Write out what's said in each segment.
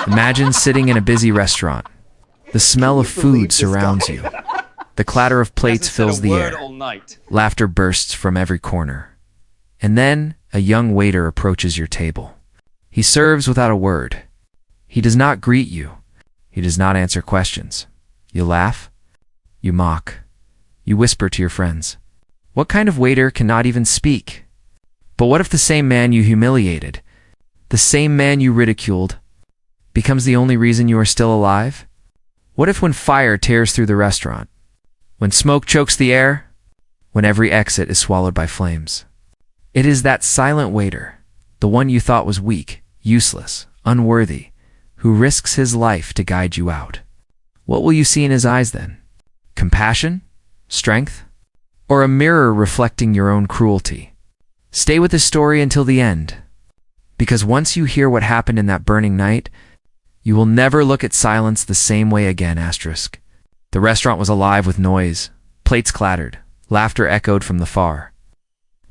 Imagine sitting in a busy restaurant. The smell of food surrounds you. The clatter of plates fills the air. Laughter bursts from every corner. And then a young waiter approaches your table. He serves without a word. He does not greet you. He does not answer questions. You laugh. You mock. You whisper to your friends. What kind of waiter cannot even speak? But what if the same man you humiliated, the same man you ridiculed, becomes the only reason you are still alive? What if when fire tears through the restaurant, when smoke chokes the air, when every exit is swallowed by flames? It is that silent waiter, the one you thought was weak, useless, unworthy, who risks his life to guide you out. What will you see in his eyes then? Compassion? Strength? Or a mirror reflecting your own cruelty? Stay with the story until the end, because once you hear what happened in that burning night, you will never look at silence the same way again. The restaurant was alive with noise. Plates clattered. Laughter echoed from the far.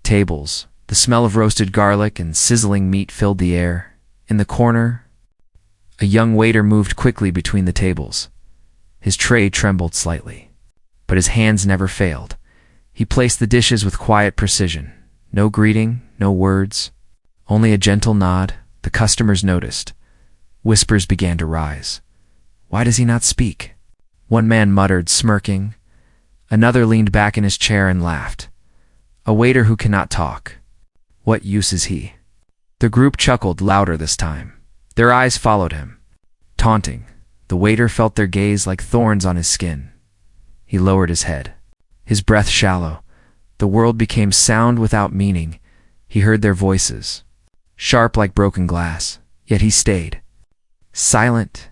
Tables, the smell of roasted garlic and sizzling meat filled the air. In the corner, a young waiter moved quickly between the tables. His tray trembled slightly, but his hands never failed. He placed the dishes with quiet precision. No greeting, no words, only a gentle nod. The customers noticed. Whispers began to rise. Why does he not speak? One man muttered, smirking. Another leaned back in his chair and laughed. A waiter who cannot talk. What use is he? The group chuckled louder this time. Their eyes followed him. Taunting, the waiter felt their gaze like thorns on his skin. He lowered his head. His breath shallow. The world became sound without meaning. He heard their voices, sharp like broken glass, yet he stayed. Silent,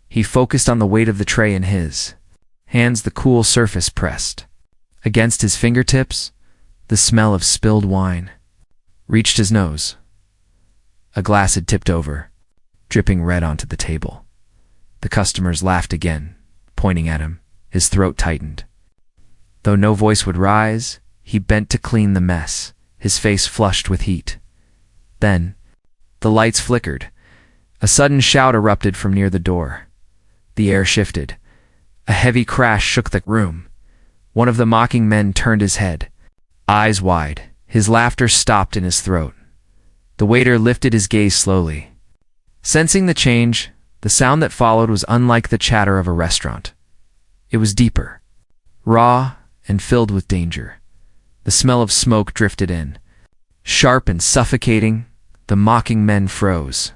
he focused on the weight of the tray in his hands. The cool surface pressed against his fingertips. The smell of spilled wine reached his nose. A glass had tipped over, dripping red onto the table. The customers laughed again, pointing at him. His throat tightened. Though no voice would rise, he bent to clean the mess, his face flushed with heat. Then, the lights flickered. A sudden shout erupted from near the door. The air shifted. A heavy crash shook the room. One of the mocking men turned his head, eyes wide. His laughter stopped in his throat. The waiter lifted his gaze slowly. Sensing the change, the sound that followed was unlike the chatter of a restaurant. It was deeper, raw, and filled with danger. The smell of smoke drifted in. Sharp and suffocating, the mocking men froze.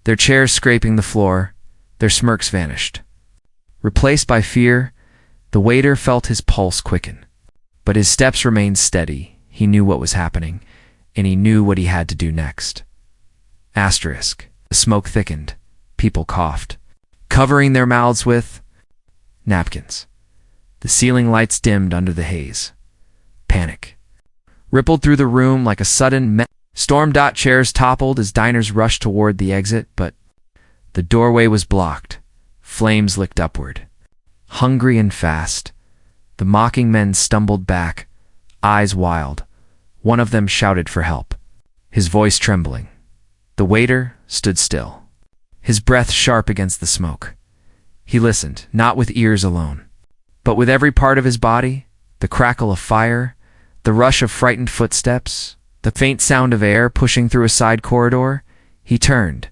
Their chairs scraping the floor, their smirks vanished. Replaced by fear, the waiter felt his pulse quicken. But his steps remained steady. He knew what was happening, and he knew what he had to do next. Asterisk. The smoke thickened. People coughed, covering their mouths with napkins. The ceiling lights dimmed under the haze. Panic rippled through the room like a sudden storm. Chairs toppled as diners rushed toward the exit, but the doorway was blocked. Flames licked upward. Hungry and fast, the mocking men stumbled back, eyes wild. One of them shouted for help, his voice trembling. The waiter stood still, his breath sharp against the smoke. He listened, not with ears alone, but with every part of his body. The crackle of fire, the rush of frightened footsteps, the faint sound of air pushing through a side corridor. He turned,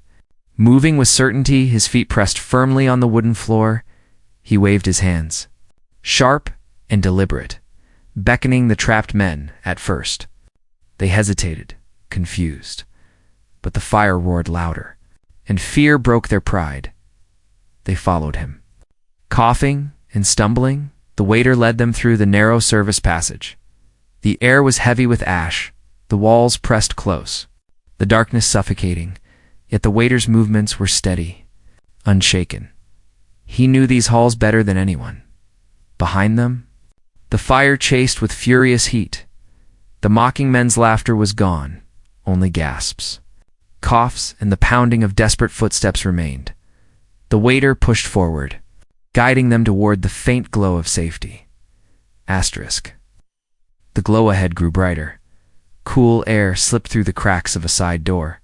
moving with certainty, his feet pressed firmly on the wooden floor. He waved his hands, sharp and deliberate, beckoning the trapped men. At first, they hesitated, confused, but the fire roared louder, and fear broke their pride. They followed him. Coughing and stumbling, the waiter led them through the narrow service passage. The air was heavy with ash, the walls pressed close, the darkness suffocating, yet the waiter's movements were steady, unshaken. He knew these halls better than anyone. Behind them, the fire chased with furious heat. The mocking men's laughter was gone, only gasps. Coughs and the pounding of desperate footsteps remained. The waiter pushed forward, guiding them toward the faint glow of safety. Asterisk. The glow ahead grew brighter. Cool air slipped through the cracks of a side door.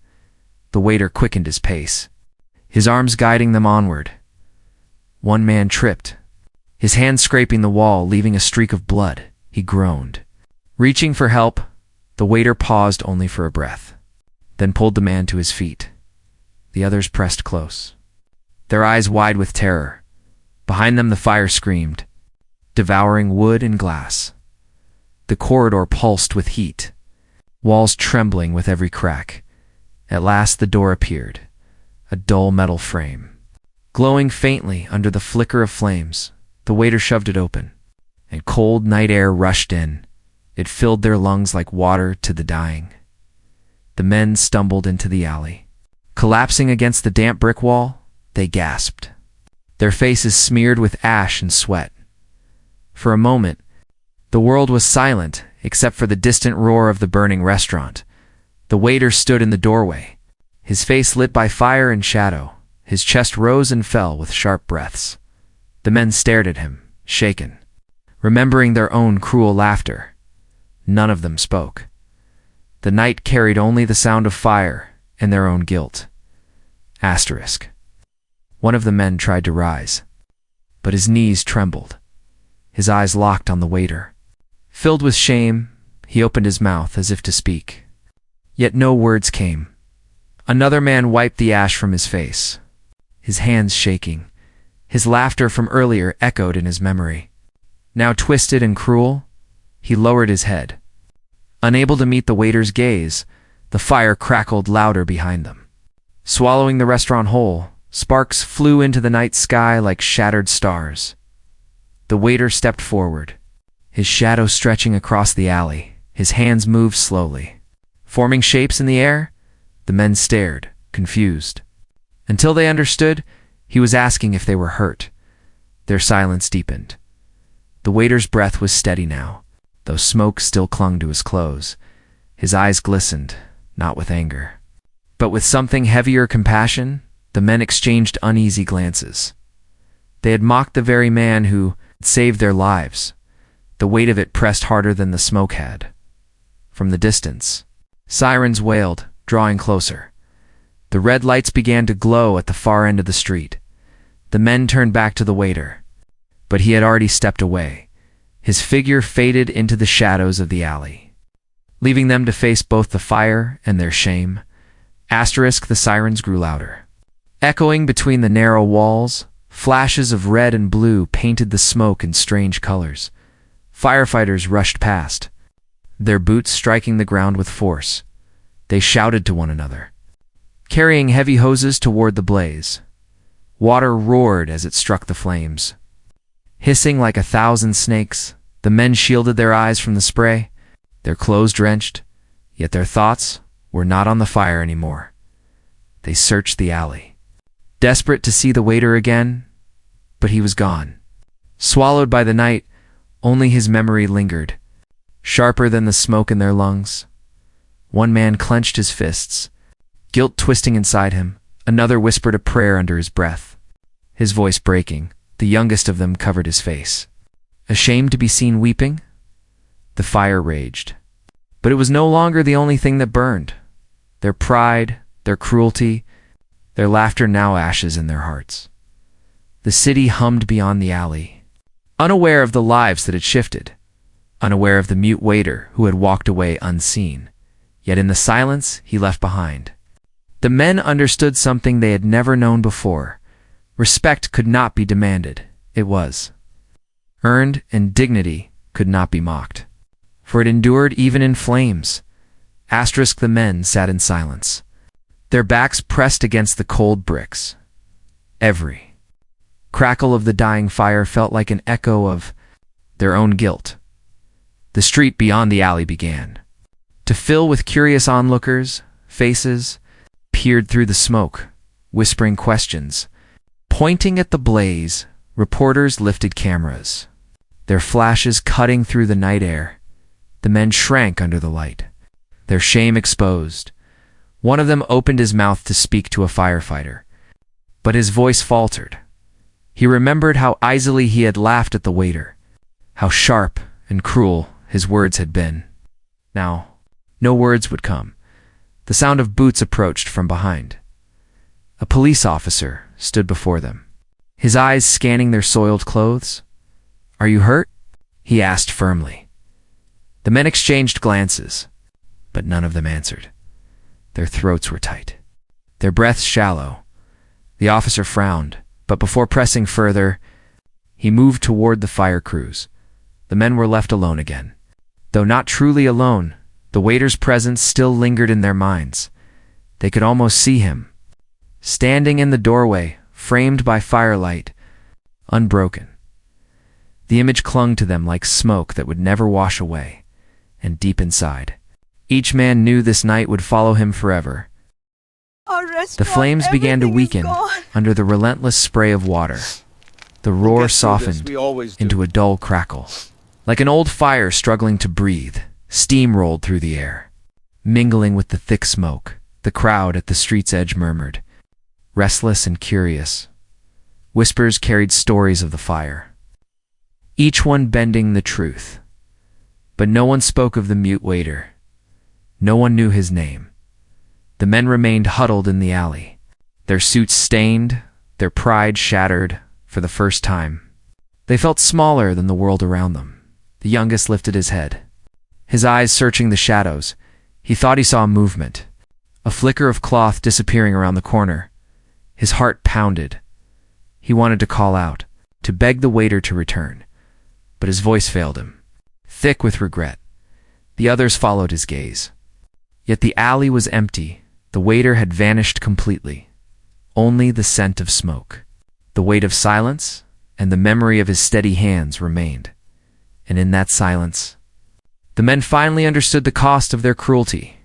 The waiter quickened his pace. his arms guiding them onward. One man tripped, his hand scraping the wall, leaving a streak of blood. He groaned. Reaching for help, the waiter paused only for a breath, then pulled the man to his feet. The others pressed close, their eyes wide with terror. Behind them the fire screamed, devouring wood and glass. The corridor pulsed with heat, walls trembling with every crack. At last the door appeared, a dull metal frame, glowing faintly under the flicker of flames. The waiter shoved it open, and cold night air rushed in. It filled their lungs like water to the dying. The men stumbled into the alley. Collapsing against the damp brick wall, they gasped, their faces smeared with ash and sweat. For a moment, the world was silent except for the distant roar of the burning restaurant. The waiter stood in the doorway, his face lit by fire and shadow. His chest rose and fell with sharp breaths. The men stared at him, shaken, remembering their own cruel laughter. None of them spoke. The night carried only the sound of fire and their own guilt. Asterisk. One of the men tried to rise, but his knees trembled. His eyes locked on the waiter. Filled with shame, he opened his mouth as if to speak. Yet no words came. Another man wiped the ash from his face, his hands shaking. His laughter from earlier echoed in his memory. Now twisted and cruel, he lowered his head. Unable to meet the waiter's gaze, the fire crackled louder behind them. Swallowing the restaurant whole, sparks flew into the night sky like shattered stars. The waiter stepped forward, his shadow stretching across the alley. His hands moved slowly, forming shapes in the air. The men stared, confused, until they understood he was asking if they were hurt. Their silence deepened. The waiter's breath was steady now, though smoke still clung to his clothes. His eyes glistened, not with anger, but with something heavier, compassion. The men exchanged uneasy glances. They had mocked the very man who had saved their lives. The weight of it pressed harder than the smoke had. From the distance, sirens wailed, drawing closer. The red lights began to glow at the far end of the street. The men turned back to the waiter, but he had already stepped away. His figure faded into the shadows of the alley, leaving them to face both the fire and their shame. Asterisk. The sirens grew louder. Echoing between the narrow walls, flashes of red and blue painted the smoke in strange colors. Firefighters rushed past, their boots striking the ground with force. They shouted to one another, carrying heavy hoses toward the blaze. Water roared as it struck the flames. Hissing like 1,000 snakes, the men shielded their eyes from the spray, their clothes drenched, yet their thoughts were not on the fire anymore. They searched the alley, desperate to see the waiter again, but he was gone. Swallowed by the night, only his memory lingered, sharper than the smoke in their lungs. One man clenched his fists, guilt twisting inside him. Another whispered a prayer under his breath, his voice breaking. The youngest of them covered his face, ashamed to be seen weeping. The fire raged, but it was no longer the only thing that burned. Their pride, their cruelty, their laughter now ashes in their hearts. The city hummed beyond the alley, unaware of the lives that had shifted, unaware of the mute waiter who had walked away unseen. Yet in the silence he left behind, the men understood something they had never known before. Respect could not be demanded. It was earned, and dignity could not be mocked, for it endured even in flames. Asterisk. The men sat in silence, their backs pressed against the cold bricks. Every crackle of the dying fire felt like an echo of their own guilt. The street beyond the alley began to fill with curious onlookers. Faces peered through the smoke, whispering questions. Pointing at the blaze, reporters lifted cameras, their flashes cutting through the night air. The men shrank under the light, their shame exposed. One of them opened his mouth to speak to a firefighter, but his voice faltered. He remembered how easily he had laughed at the waiter, how sharp and cruel his words had been. Now, no words would come. The sound of boots approached from behind. A police officer stood before them, his eyes scanning their soiled clothes. "Are you hurt?" he asked firmly. The men exchanged glances, but none of them answered. Their throats were tight, their breaths shallow. The officer frowned, but before pressing further, he moved toward the fire crews. The men were left alone again. Though not truly alone, the waiter's presence still lingered in their minds. They could almost see him, standing in the doorway, framed by firelight, unbroken. The image clung to them like smoke that would never wash away, and deep inside, each man knew this night would follow him forever. The flames began to weaken under the relentless spray of water. The roar softened into a dull crackle. Like an old fire struggling to breathe, steam rolled through the air. Mingling with the thick smoke, the crowd at the street's edge murmured, restless and curious. Whispers carried stories of the fire, each one bending the truth. But no one spoke of the mute waiter. No one knew his name. The men remained huddled in the alley, their suits stained, their pride shattered for the first time. They felt smaller than the world around them. The youngest lifted his head, his eyes searching the shadows. He thought he saw a movement, a flicker of cloth disappearing around the corner. His heart pounded. He wanted to call out, to beg the waiter to return, but his voice failed him, thick with regret. The others followed his gaze. Yet the alley was empty. The waiter had vanished completely. Only the scent of smoke, the weight of silence, and the memory of his steady hands remained. And in that silence, the men finally understood the cost of their cruelty.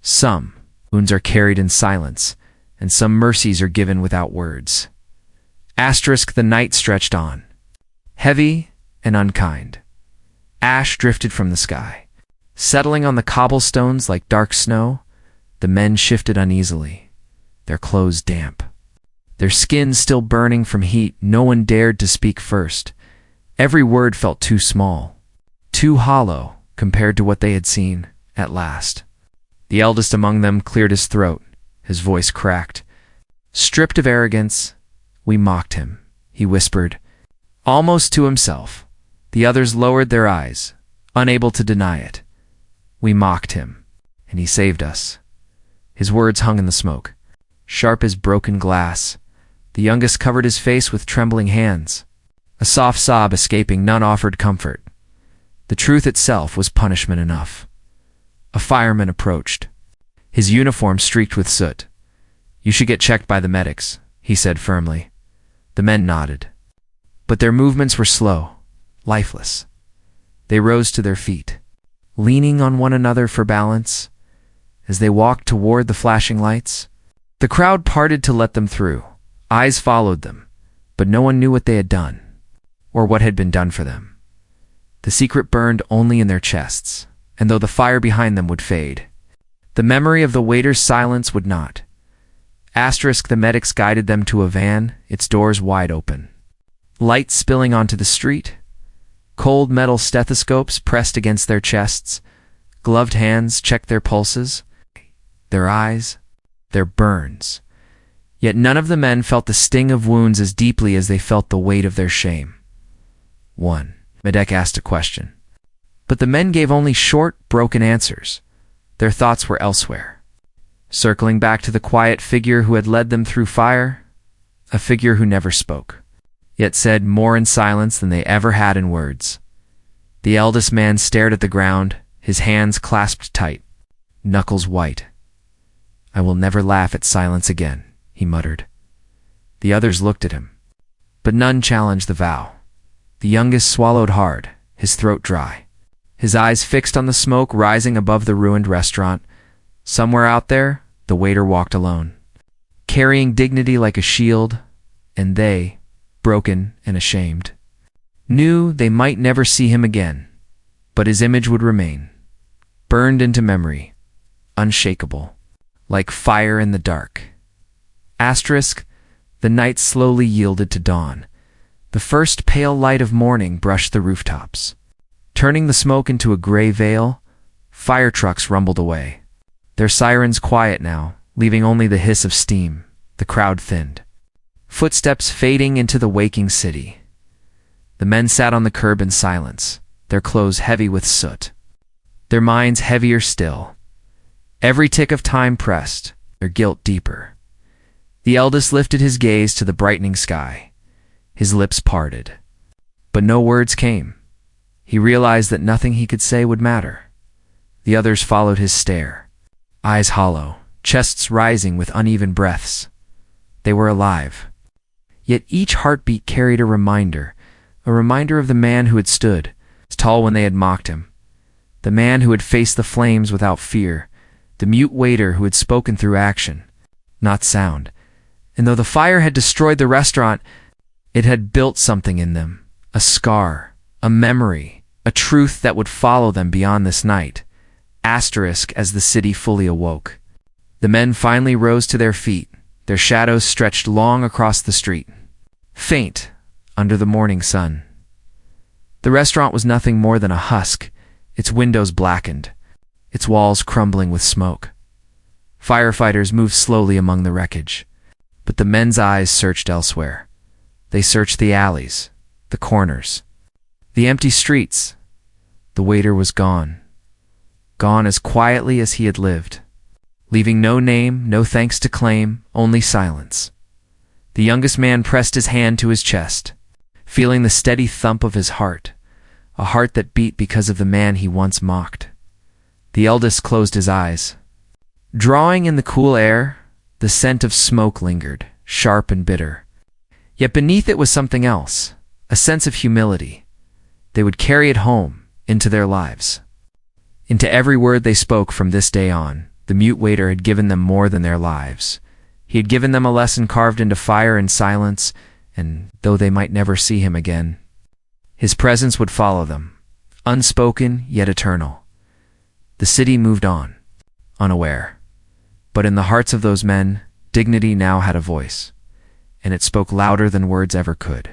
Some wounds are carried in silence, and some mercies are given without words. The night stretched on, heavy and unkind. Ash drifted from the sky, settling on the cobblestones like dark snow. The men shifted uneasily, their clothes damp, their skins still burning from heat. No one dared to speak first. Every word felt too small, too hollow compared to what they had seen. At last, the eldest among them cleared his throat. His voice cracked. Stripped of arrogance, we mocked him, he whispered, almost to himself. The others lowered their eyes, unable to deny it. We mocked him, and he saved us. His words hung in the smoke, sharp as broken glass. The youngest covered his face with trembling hands. A soft sob escaping, none offered comfort. The truth itself was punishment enough. A fireman approached, his uniform streaked with soot. "You should get checked by the medics," he said firmly. The men nodded, but their movements were slow, lifeless. They rose to their feet, leaning on one another for balance. As they walked toward the flashing lights, the crowd parted to let them through. Eyes followed them, but no one knew what they had done, or what had been done for them. The secret burned only in their chests, and though the fire behind them would fade, the memory of the waiter's silence would not. The medics guided them to a van, its doors wide open. Light spilling onto the street, cold metal stethoscopes pressed against their chests, gloved hands checked their pulses, their eyes, their burns. Yet none of the men felt the sting of wounds as deeply as they felt the weight of their shame. One medic asked a question, but the men gave only short, broken answers. Their thoughts were elsewhere, circling back to the quiet figure who had led them through fire, a figure who never spoke, yet said more in silence than they ever had in words. The eldest man stared at the ground, his hands clasped tight, knuckles white. "I will never laugh at silence again," he muttered. The others looked at him, but none challenged the vow. The youngest swallowed hard, his throat dry, his eyes fixed on the smoke rising above the ruined restaurant. Somewhere out there, the waiter walked alone, carrying dignity like a shield, and they, broken and ashamed, knew they might never see him again, but his image would remain, burned into memory, unshakable, like fire in the dark. The night slowly yielded to dawn. The first pale light of morning brushed the rooftops, turning the smoke into a gray veil. Fire trucks rumbled away, their sirens quiet now, leaving only the hiss of steam The crowd thinned. Footsteps fading into the waking city. The men sat on the curb in silence, their clothes heavy with soot, their minds heavier still. Every tick of time pressed, their guilt deeper. The eldest lifted his gaze to the brightening sky. His lips parted, but no words came. He realized that nothing he could say would matter. The others followed his stare, eyes hollow, chests rising with uneven breaths. They were alive. Yet each heartbeat carried a reminder of the man who had stood, tall when they had mocked him, the man who had faced the flames without fear, the mute waiter who had spoken through action, not sound. And though the fire had destroyed the restaurant, it had built something in them, a scar, a memory, a truth that would follow them beyond this night. Asterisk as the city fully awoke. The men finally rose to their feet, their shadows stretched long across the street, faint under the morning sun. The restaurant was nothing more than a husk, its windows blackened, its walls crumbling with smoke. Firefighters moved slowly among the wreckage, but the men's eyes searched elsewhere. They searched the alleys, the corners, the empty streets. The waiter was gone. Gone as quietly as he had lived, leaving no name, no thanks to claim, only silence. The youngest man pressed his hand to his chest, feeling the steady thump of his heart, a heart that beat because of the man he once mocked. The eldest closed his eyes. Drawing in the cool air, the scent of smoke lingered, sharp and bitter. Yet beneath it was something else, a sense of humility. They would carry it home, into their lives. Into every word they spoke from this day on, the mute waiter had given them more than their lives. He had given them a lesson carved into fire and silence, and though they might never see him again, his presence would follow them, unspoken yet eternal. The city moved on, unaware. But in the hearts of those men, dignity now had a voice, and it spoke louder than words ever could.